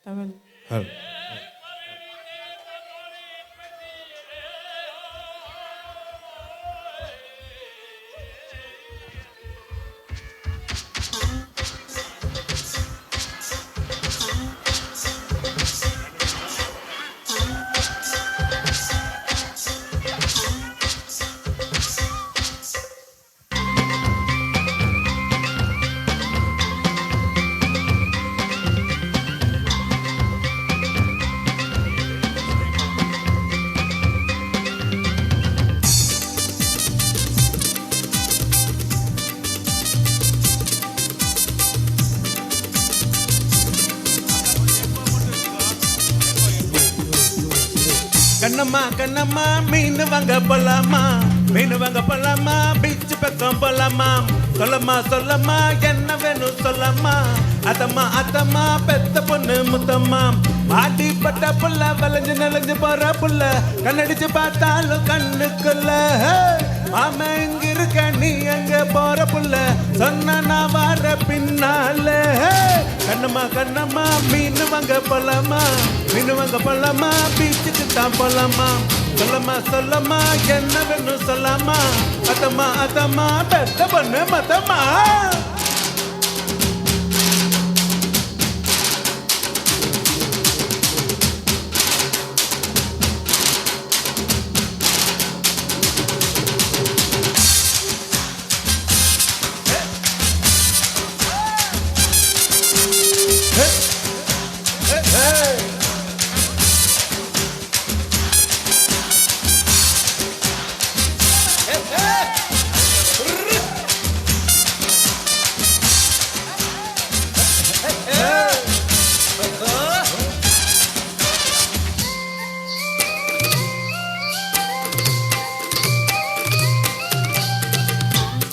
தமிழ். கண்ணம்மா கண்ணம்மா மீன் வாங்க போலாமா, மீன் வாங்க போலாமா, பீச் பக்கம் போலாமா, சொல்லம்மா சொல்லம்மா என்ன வேணும் சொல்லம்மா, அதம்மா அதம்மா பெத்த பொண்ணு முத்தம்மா, ஆடிப்பட்ட புள்ள வளைஞ்சு நெளிஞ்சு போற புள்ள, கண்ணடிச்சு பார்த்தாலும் கண்ணுக்குள்ள, மாமா இங்க இருக்க நீ எங்க போற புள்ள, சொன்ன நான் வர பின்னால, கண்ணம்மா கண்ணம்மா மீன் வாங்க போலாமா, மீன் வாங்க போலாமா, பீச்சுக்கு தான் போலாமா, சொல்லம்மா சொல்லம்மா என்ன வேணும் சொல்லம்மா, அதம்மா அதம்மா பெத்த பொண்ணு மத்தம்மா.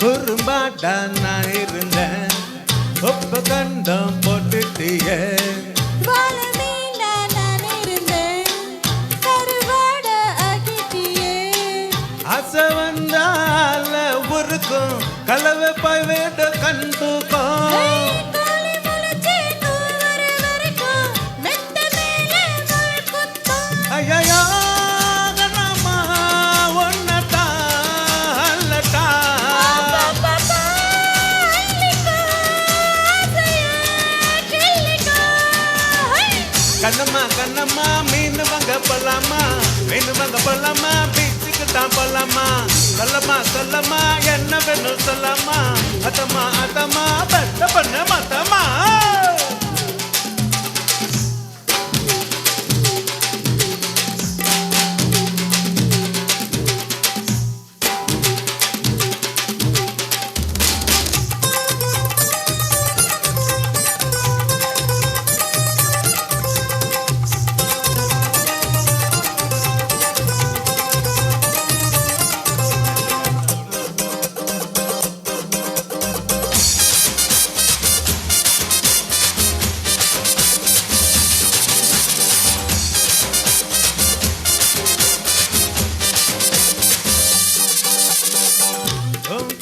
குறும்பாட்டா நான் இருந்தேன், ஒப்ப கண்டம் போட்டுட்டியே, ஆசை வந்தால ஊருக்கும் கலவை போய் வேட கண்டுக்கும், ஐயோ கண்ணம்மா ஒன்னட்டா அல்லட்டா, கண்ணம்மா கண்ணம்மா மீன் வாங்க போலாமா, மீன் வாங்க போலாமா, பீச்சுக்கு தான் போலாமா, சொல்லம்மா சொல்லம்மா என்ன வேணும் சொல்லம்மா, அதம்மா அதம்மா பெத்த பொண்ணு மத்தம்மா.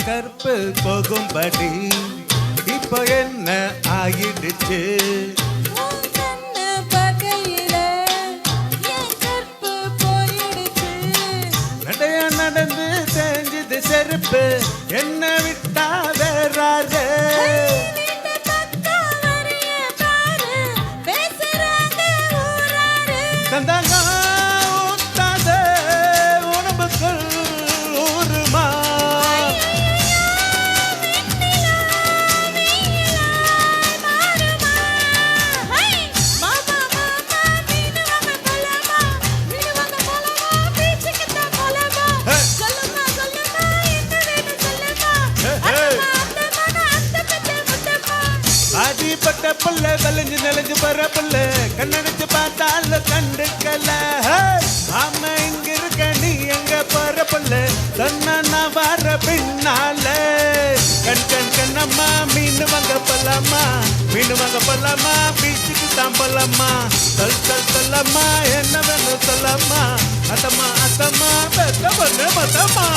கற்பு போகும்படி இப்போ என்ன ஆயிடுச்சு, நடைய நடந்து தெரிஞ்சது செருப்பு என்ன விட்டா வேறாரு, தந்தாங்க ஊத்தாத உணவுக்குள் ஊருமா, ஆடிப்பட்ட புள்ள வளைஞ்சு நெளிஞ்சு போற புள்ள, கண்ணடிச்சு பார்த்தாலும் கண்டுக்கல, ஆமா இங்க இருக்க நீ எங்க போற புள்ள, சொன்ன நான் வர பின்னால, கண் கண் கண்ணம்மா மீன் வாங்க போலாமா, மீன் வாங்க போலாமா, பீச்சுக்கு தான் போலாமா, சொல் சொல் சொல்லம்மா என்ன வேணும் சொல்லம்மா, அதம்மா அதம்மா பெத்த பொண்ணு மத்தம்மா.